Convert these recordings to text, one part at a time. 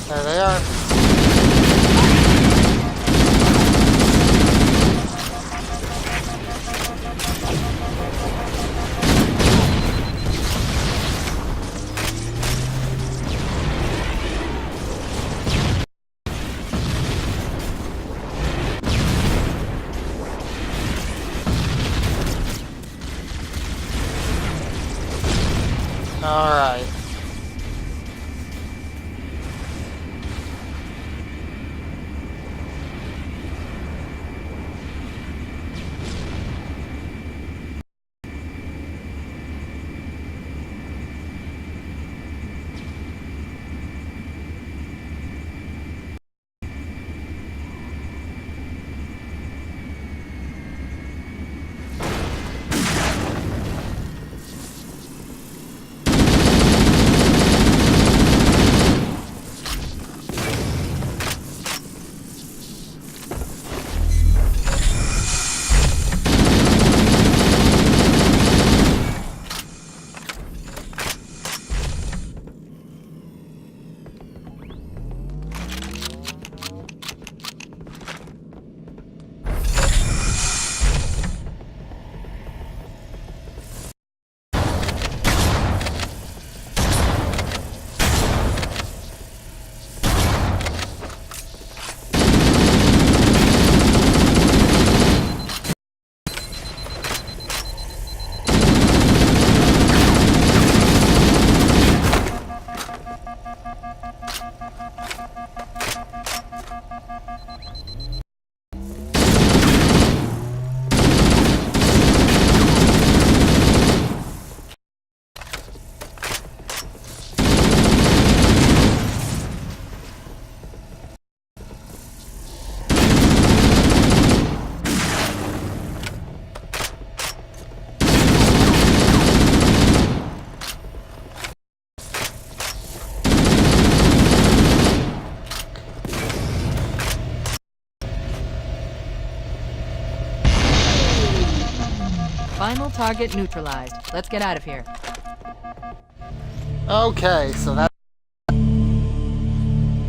There they are. Alright. Final target neutralized. Let's get out of here. Okay, so that...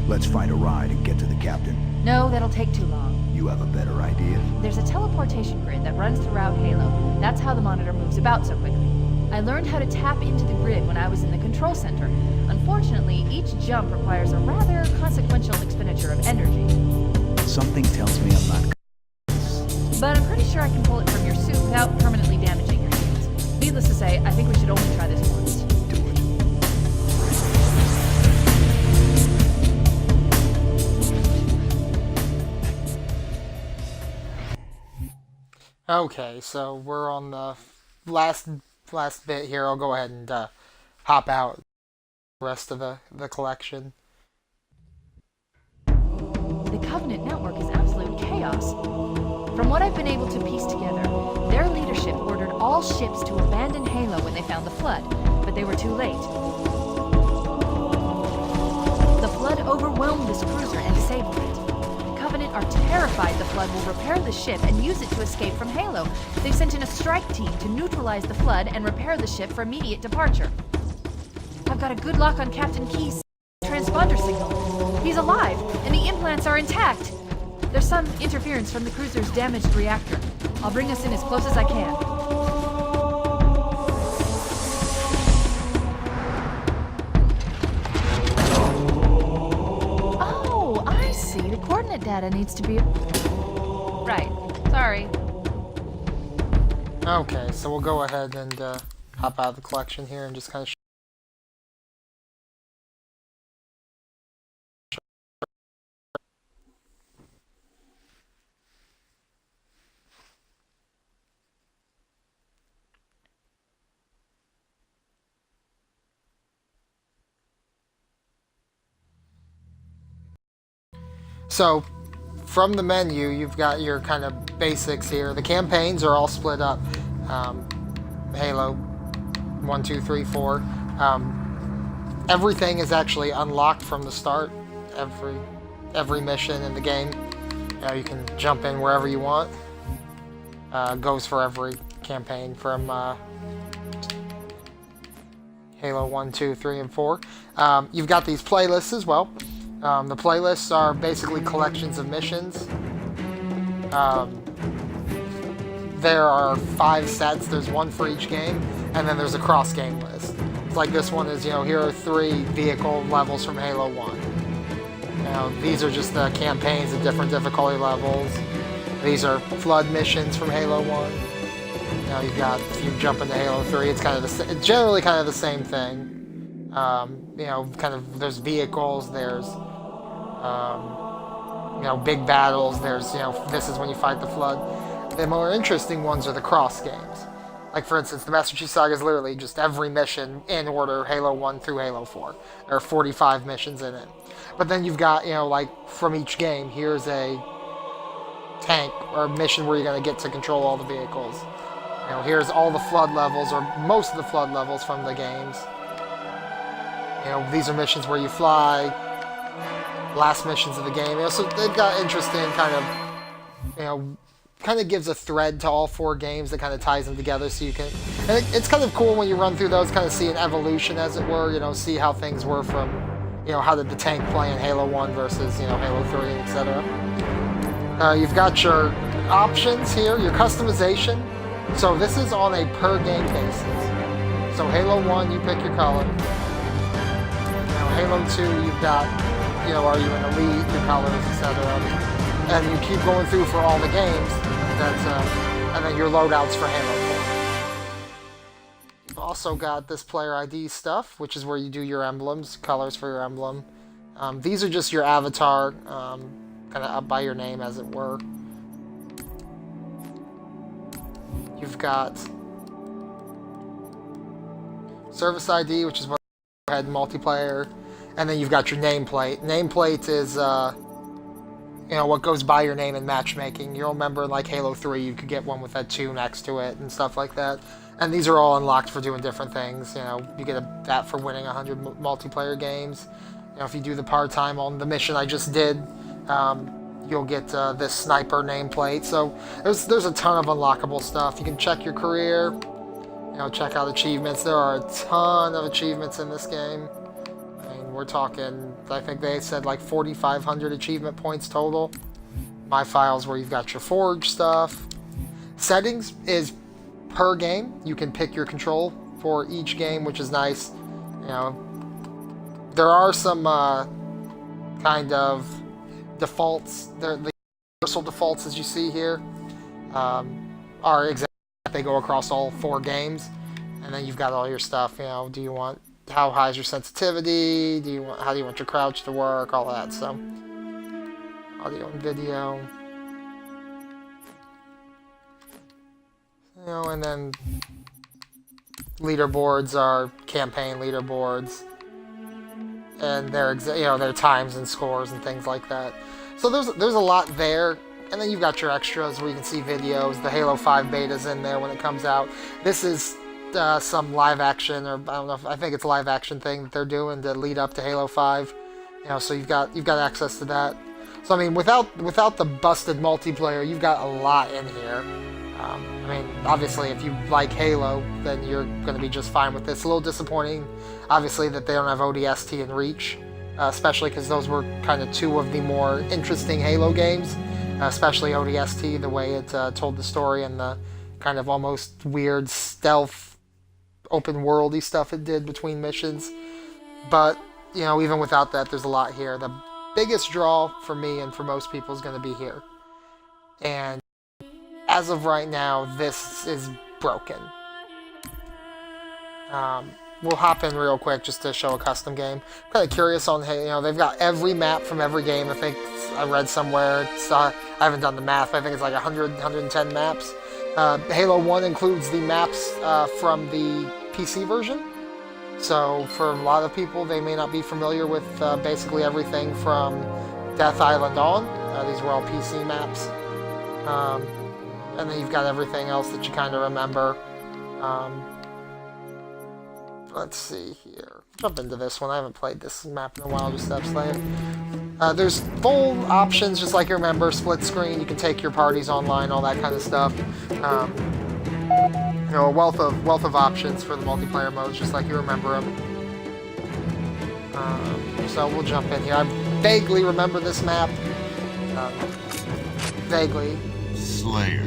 Let's find a ride and get to the captain. No, that'll take too long. You have a better idea? There's a teleportation grid that runs throughout Halo. That's how the monitor moves about so quickly. I learned how to tap into the grid when I was in the control center. Unfortunately, each jump requires a rather consequential expenditure of energy. Something tells me I'm not... But I'm pretty sure I can pull it from your suit without permanently damaging your hands. Needless to say, I think we should only try this once. Do it. Okay, so we're on the last bit here. I'll go ahead and hop out the rest of the collection. The Covenant network is absolute chaos. From what I've been able to piece together, their leadership ordered all ships to abandon Halo when they found the Flood, but they were too late. The Flood overwhelmed this cruiser and disabled it. The Covenant are terrified the Flood will repair the ship and use it to escape from Halo. They've sent in a strike team to neutralize the Flood and repair the ship for immediate departure. I've got a good lock on Captain Keyes' transponder signal. He's alive, and the implants are intact. There's some interference from the cruiser's damaged reactor. I'll bring us in as close as I can. Oh, I see. The coordinate data needs to be... Right. Sorry. Okay, so we'll go ahead and hop out of the collection here and just kind of... So, from the menu, you've got your kind of basics here. The campaigns are all split up. Halo 1, 2, 3, 4. Everything is actually unlocked from the start. Every mission in the game. You can jump in wherever you want. Goes for every campaign from Halo 1, 2, 3, and 4. You've got these playlists as well. The playlists are basically collections of missions. There are 5 sets. There's one for each game, and then there's a cross-game list. It's like this one is, here are 3 vehicle levels from Halo 1. These are just the campaigns at different difficulty levels. These are flood missions from Halo 1. You've got, if you jump into Halo 3, it's generally kind of the same thing. There's vehicles, there's, big battles, there's, this is when you fight the flood. The more interesting ones are the cross games. Like, for instance, the Master Chief Saga is literally just every mission in order, Halo 1 through Halo 4. There are 45 missions in it. But then you've got, like, from each game, here's a tank or mission where you're going to get to control all the vehicles. Here's all the flood levels, or most of the flood levels from the games. These are missions where you fly, last missions of the game. So they've got interesting kind of gives a thread to all 4 games that kind of ties them together, so you can, and it's kind of cool when you run through those, kind of see an evolution, as it were, see how things were from, how did the tank play in Halo 1 versus, Halo 3, etc. You've got your options here, your customization. So this is on a per game basis. So Halo 1, you pick your color. Halo 2, you've got, are you an elite, your colors, etc. And you keep going through for all the games. And then your loadouts for Halo 4. You've also got this player ID stuff, which is where you do your emblems, colors for your emblem. These are just your avatar, kind of up by your name, as it were. You've got service ID, which is what had multiplayer, and then you've got your nameplate. Nameplate is what goes by your name in matchmaking. You'll remember in like Halo 3 you could get one with that 2 next to it and stuff like that. And these are all unlocked for doing different things. You get that for winning 100 multiplayer games. If you do the part-time on the mission I just did, you'll get this sniper nameplate. So there's a ton of unlockable stuff. You can check your career, check out achievements. There are a ton of achievements in this game. I mean, we're talking, I think they said like 4,500 achievement points total. My files where you've got your forge stuff. Settings is per game. You can pick your control for each game, which is nice. There are some kind of defaults. The universal defaults, as you see here, are exactly they go across all 4 games, and then you've got all your stuff. Do you want, how high is your sensitivity? How do you want your crouch to work? All that. So audio and video. And then leaderboards are campaign leaderboards, and their times and scores and things like that. So there's a lot there. And then you've got your extras where you can see videos. The Halo 5 beta's in there when it comes out. This is some live action, or I think it's a live action thing that they're doing to lead up to Halo 5. So you've got access to that. So I mean, without the busted multiplayer, you've got a lot in here. Obviously, if you like Halo, then you're going to be just fine with this. A little disappointing, obviously, that they don't have ODST and Reach, especially because those were kind of 2 of the more interesting Halo games. Especially ODST, the way it told the story and the kind of almost weird stealth, open worldy stuff it did between missions. But, even without that, there's a lot here. The biggest draw for me and for most people is going to be here. And as of right now, this is broken. We'll hop in real quick just to show a custom game. I'm kind of curious on, they've got every map from every game. I think I read somewhere, I haven't done the math, but I think it's like 100, 110 maps. Halo 1 includes the maps from the PC version. So for a lot of people, they may not be familiar with basically everything from Death Island on. These were all PC maps. And then you've got everything else that you kind of remember. Let's see here. Jump into this one. I haven't played this map in a while, just Slave. There's full options, just like you remember. Split screen, you can take your parties online, all that kind of stuff. A wealth of options for the multiplayer modes, just like you remember them. So we'll jump in here. vaguely remember this map. Vaguely. Slayer.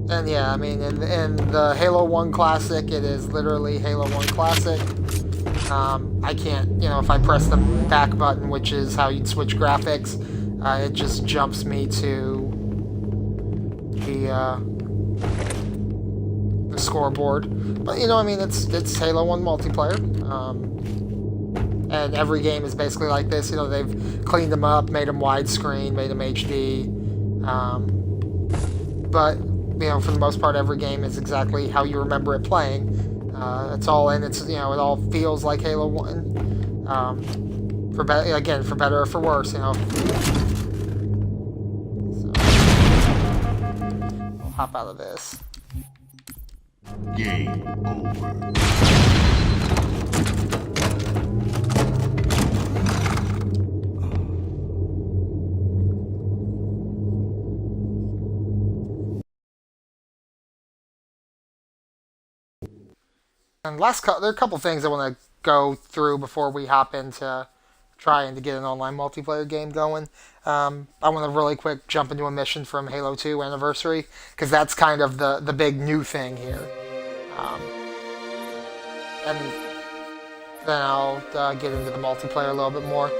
And yeah, I mean, in the Halo 1 Classic, it is literally Halo 1 Classic. I can't, if I press the back button, which is how you'd switch graphics, it just jumps me to the scoreboard. But, I mean, it's Halo 1 multiplayer. And every game is basically like this. They've cleaned them up, made them widescreen, made them HD. But, for the most part, every game is exactly how you remember it playing. It's all in. It all feels like Halo 1. For better or for worse, So, I'll hop out of this. Game over. And there are a couple things I want to go through before we hop into trying to get an online multiplayer game going. I want to really quick jump into a mission from Halo 2 Anniversary, because that's kind of the big new thing here. And then I'll get into the multiplayer a little bit more.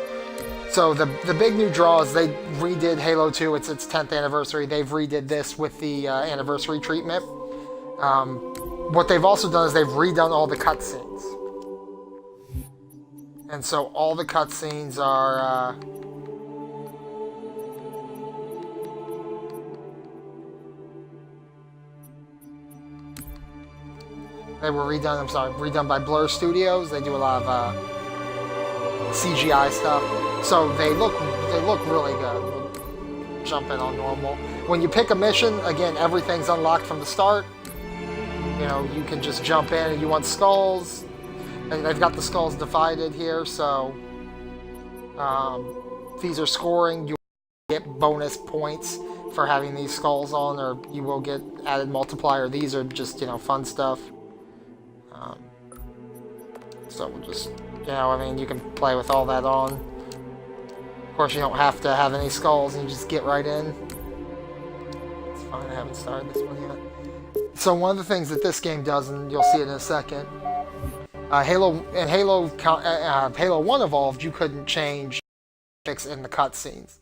So the big new draw is they redid Halo 2. It's its 10th anniversary. They've redid this with the anniversary treatment. What they've also done is they've redone all the cutscenes. And so all the cutscenes are... they were redone by Blur Studios. They do a lot of CGI stuff. So they look really good. We'll jump in on normal. When you pick a mission, again, everything's unlocked from the start. You can just jump in and you want skulls. And they've got the skulls divided here, so these are scoring. You get bonus points for having these skulls on, or you will get added multiplier. These are just, fun stuff. So we'll just, you can play with all that on. Of course, you don't have to have any skulls, and you just get right in. It's fine, I haven't started this one yet. So one of the things that this game does, and you'll see it in a second, Halo 1 Evolved, you couldn't change graphics in the cutscenes.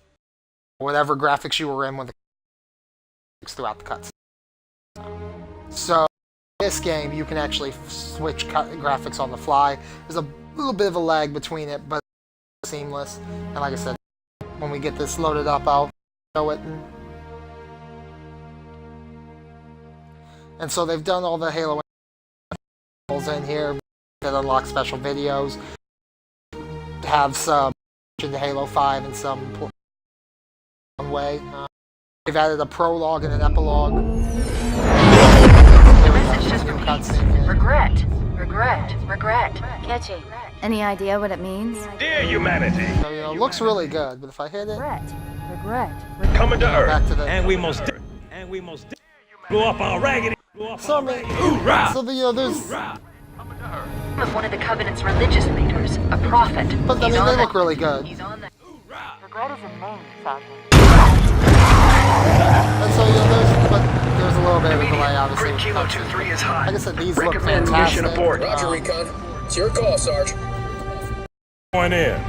Whatever graphics you were in when the graphics throughout the cutscenes. So in this game, you can actually switch graphics on the fly. There's a little bit of a lag between it, but it's seamless. And like I said, when we get this loaded up, I'll show it. And so they've done all the Halo in here that unlock special videos, have some into Halo 5 in some way. They've added a prologue and an epilogue. Message just repeats. Regret. Catchy. Any idea what it means? Dear humanity, So, it looks really good, but if I hit it, coming to Earth, back to the... and we most blew up our raggedy. So, I mean, Hoorah! so there's... Of one of the Covenant's religious leaders, a prophet. But, I mean, they look really good. He's on the... Regret is a name, Sergeant. And so, there's a little bit of a delay, obviously. Grid Kilo 2-3 is hot. Like I said, these look Recommend fantastic. mission abort. Roger, Recon. It's your call, Sarge. Going in.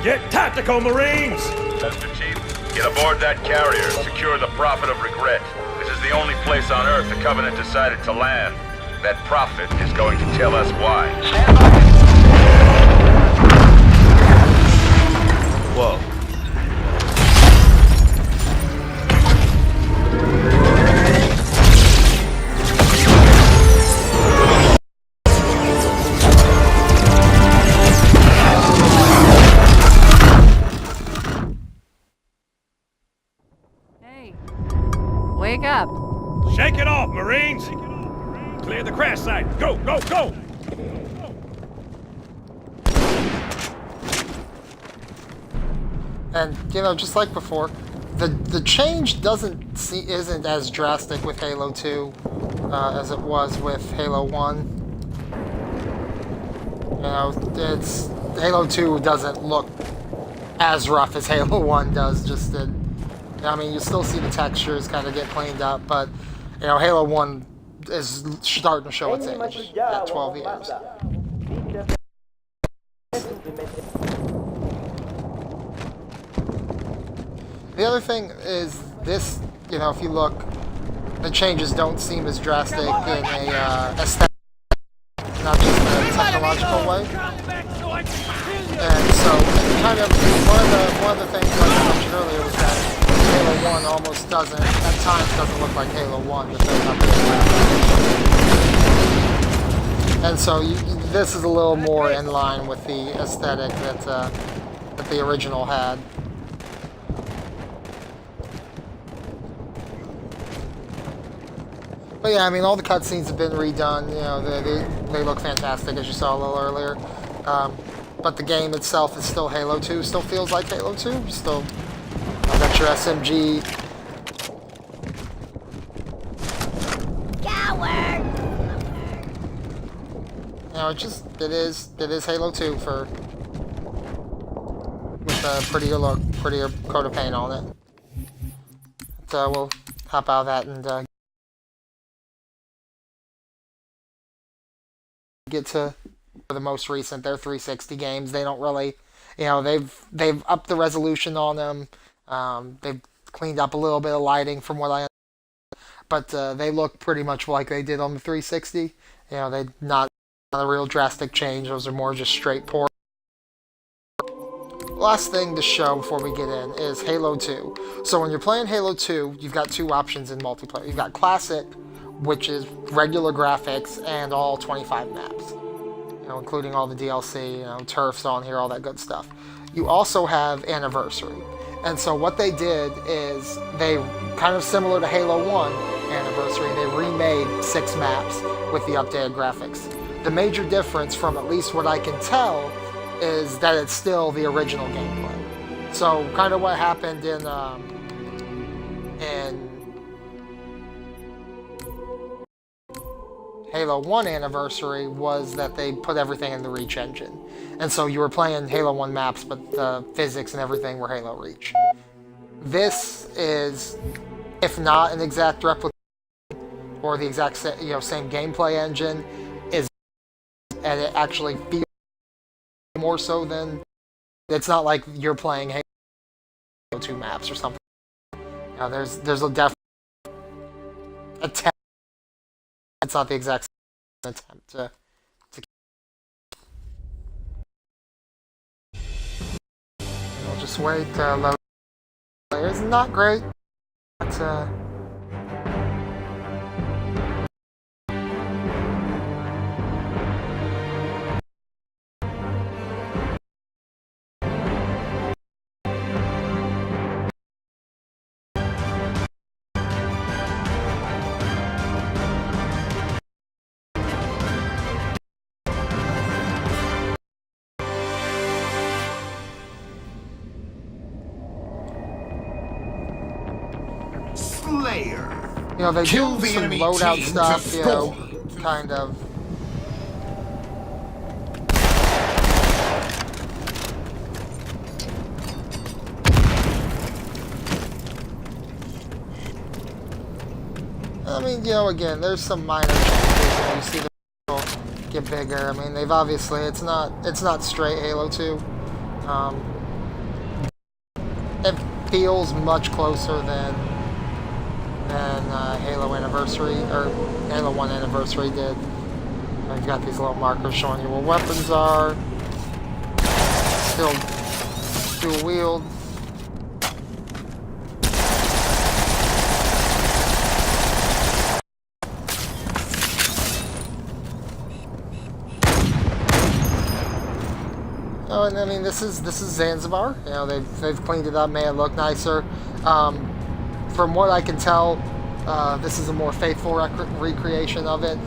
Get tactical, Marines! Master Chief, get aboard that carrier. Secure the Prophet of Regret. This is the only place on Earth the Covenant decided to land. That Prophet is going to tell us why. Whoa. Hey, wake up. Shake it off, Marines! Clear the crash site. Go, go, go! And just like before, the change isn't as drastic with Halo 2 as it was with Halo 1. it's Halo 2 doesn't look as rough as Halo 1 does. I mean, you still see the textures kind of get cleaned up, but Halo 1 is starting to show its age at 12 years. The other thing is this, if you look, the changes don't seem as drastic in a aesthetic, not just in a technological way. And so, kind of, one of the things like I mentioned earlier was that Halo 1 almost doesn't, at times doesn't look like Halo 1 with those updates. And so this is a little more in line with the aesthetic that the original had. But yeah, I mean, all the cutscenes have been redone. They look fantastic, as you saw a little earlier. But the game itself is still Halo 2. Still feels like Halo 2. Still, I got your SMG. Coward! It is Halo 2 with a prettier look, prettier coat of paint on it. So we'll hop out of that and get to the most recent. They're 360 games. They don't really, they've upped the resolution on them. They've cleaned up a little bit of lighting from what I understand, but they look pretty much like they did on the 360. They not a real drastic change. Those are more just straight ports. Last thing to show before we get in is Halo 2. So when you're playing Halo 2, you've got two options in multiplayer. You've got Classic, which is regular graphics and all 25 maps, including all the DLC, turfs on here, all that good stuff. You also have Anniversary. And so what they did is they, kind of similar to Halo 1 Anniversary, they remade 6 maps with the updated graphics. The major difference, from at least what I can tell, is that it's still the original gameplay. So kind of what happened in Halo 1 Anniversary was that they put everything in the Reach engine. And so you were playing Halo 1 maps, but the physics and everything were Halo Reach. This is, if not an exact replica or the exact same gameplay engine, and it actually feels more so than, it's not like you're playing Halo 2 maps or something. There's a definite attempt. It's not the exact same attempt to we'll just wait. Load players, not great, but Slayer. they Kill do the some enemy loadout team to stuff, fall. kind of. I mean, again, there's some minor changes. You see the get bigger. I mean, they've obviously, it's not straight Halo 2. It feels much closer than Halo Anniversary, or Halo 1 Anniversary did. You've got these little markers showing you where weapons are. Still dual wield. Oh, and I mean, this is Zanzibar. They've cleaned it up, made it look nicer. From what I can tell, this is a more faithful recreation of it.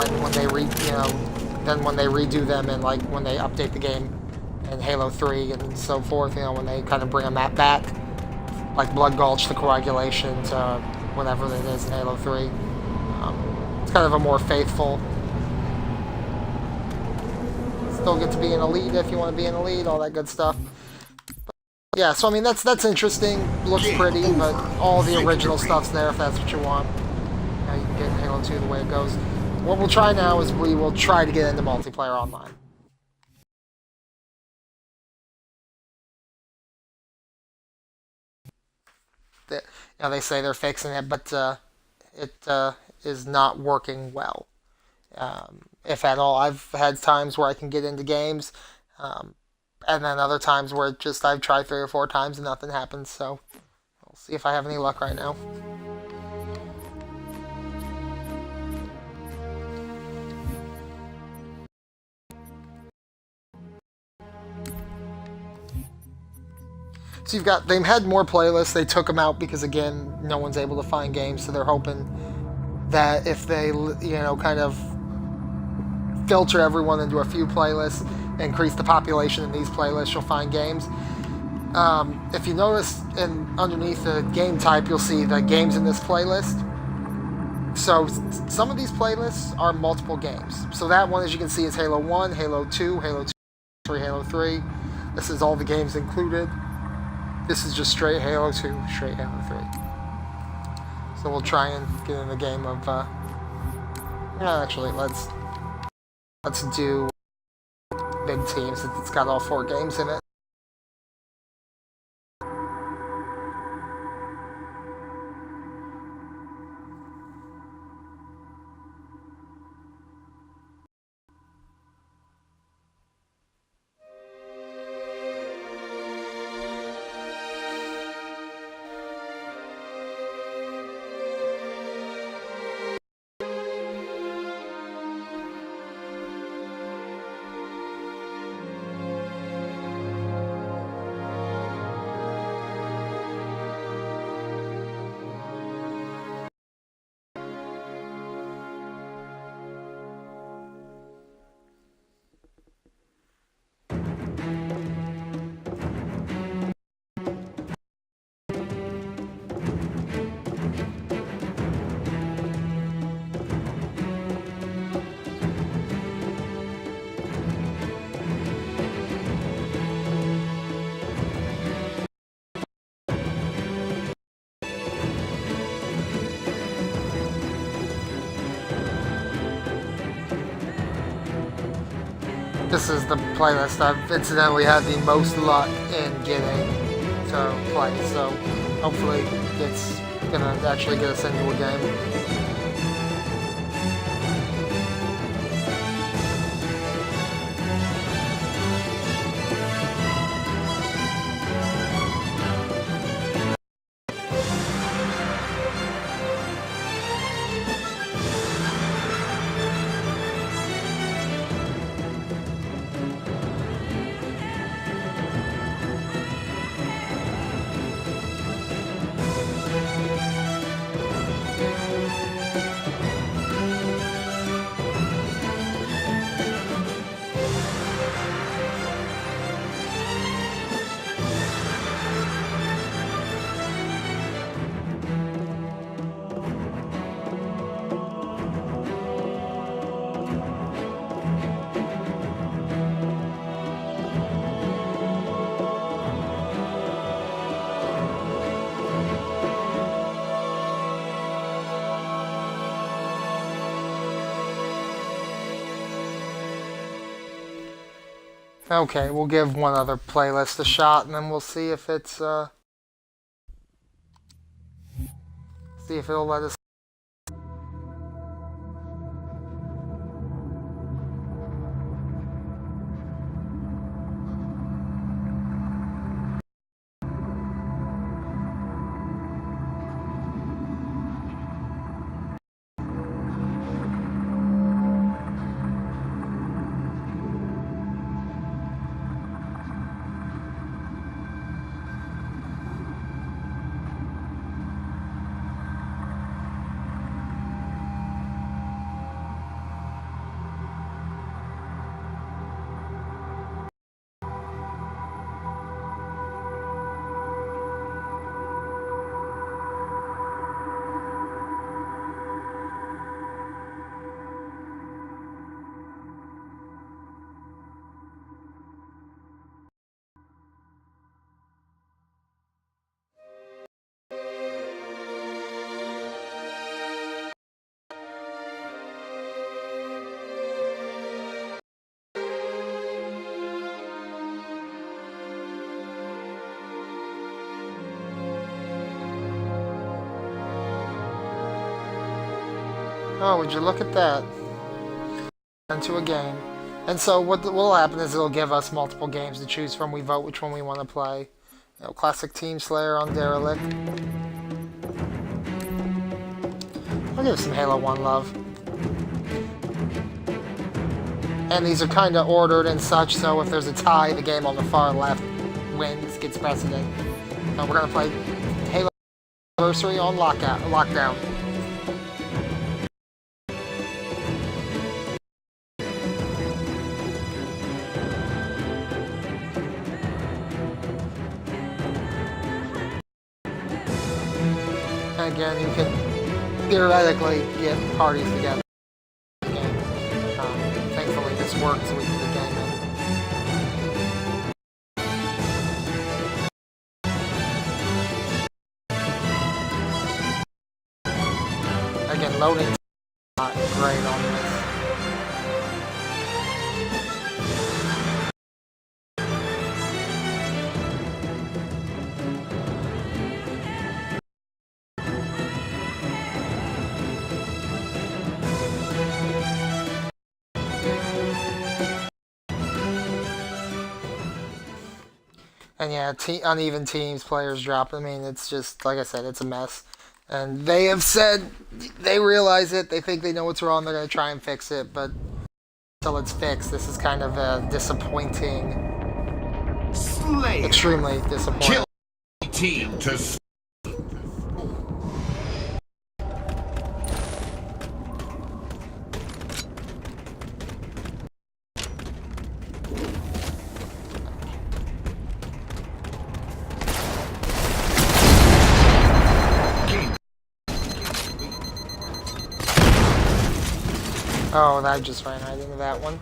And when they then when they redo them and like when they update the game in Halo 3 and so forth, when they kind of bring a map back, like Blood Gulch, the Coagulation, to whatever it is in Halo 3. It's kind of a more faithful still get to be an elite if you want to be an elite, all that good stuff. Yeah, so I mean that's interesting, looks pretty, but all the original stuff's there if that's what you want. You can get Halo 2 the way it goes. What we'll try now is we will try to get into multiplayer online. They say they're fixing it, but it is not working well, if at all. I've had times where I can get into games, and then other times where I've tried 3 or 4 times and nothing happens, so we'll see if I have any luck right now. So they've had more playlists. They took them out because, again, no one's able to find games, so they're hoping that if they, kind of filter everyone into a few playlists, increase the population in these playlists, you'll find games. If you notice underneath the game type, you'll see the games in this playlist. So some of these playlists are multiple games. So that one, as you can see, is Halo 1, Halo 2, Halo 2, 3, Halo 3. This is all the games included. This is just straight Halo 2, straight Halo 3. So we'll try and get in the game of, actually, let's do big teams since it's got all 4 games in it. This is the playlist I've incidentally had the most luck in getting to play, so hopefully it's gonna actually get us into a game. Okay, we'll give one other playlist a shot, and then we'll see if it's, see if it'll let us. Oh, would you look at that? Into a game. And so what will happen is it'll give us multiple games to choose from. We vote which one we want to play. You know, classic Team Slayer on Derelict. I'll give some Halo 1 love. And these are kind of ordered and such, so if there's a tie, the game on the far left wins, gets precedent. We're going to play Halo Anniversary on Lockdown. Again, you can theoretically get parties together. Thankfully, this works, so we can get the game in. Again, loading not great on this. And yeah, uneven teams, players drop. I mean, it's just, like I said, it's a mess. And they have said they realize it. They think they know what's wrong. They're going to try and fix it. But until it's fixed, this is kind of a disappointing. Slayer. Extremely disappointing. Kill team to Oh, that just ran right into that one.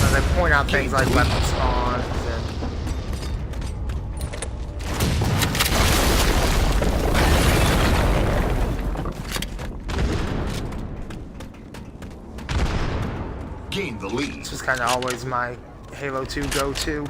And they point out things like weapon spawns and... gain the lead. This was kind of always my Halo 2 go-to.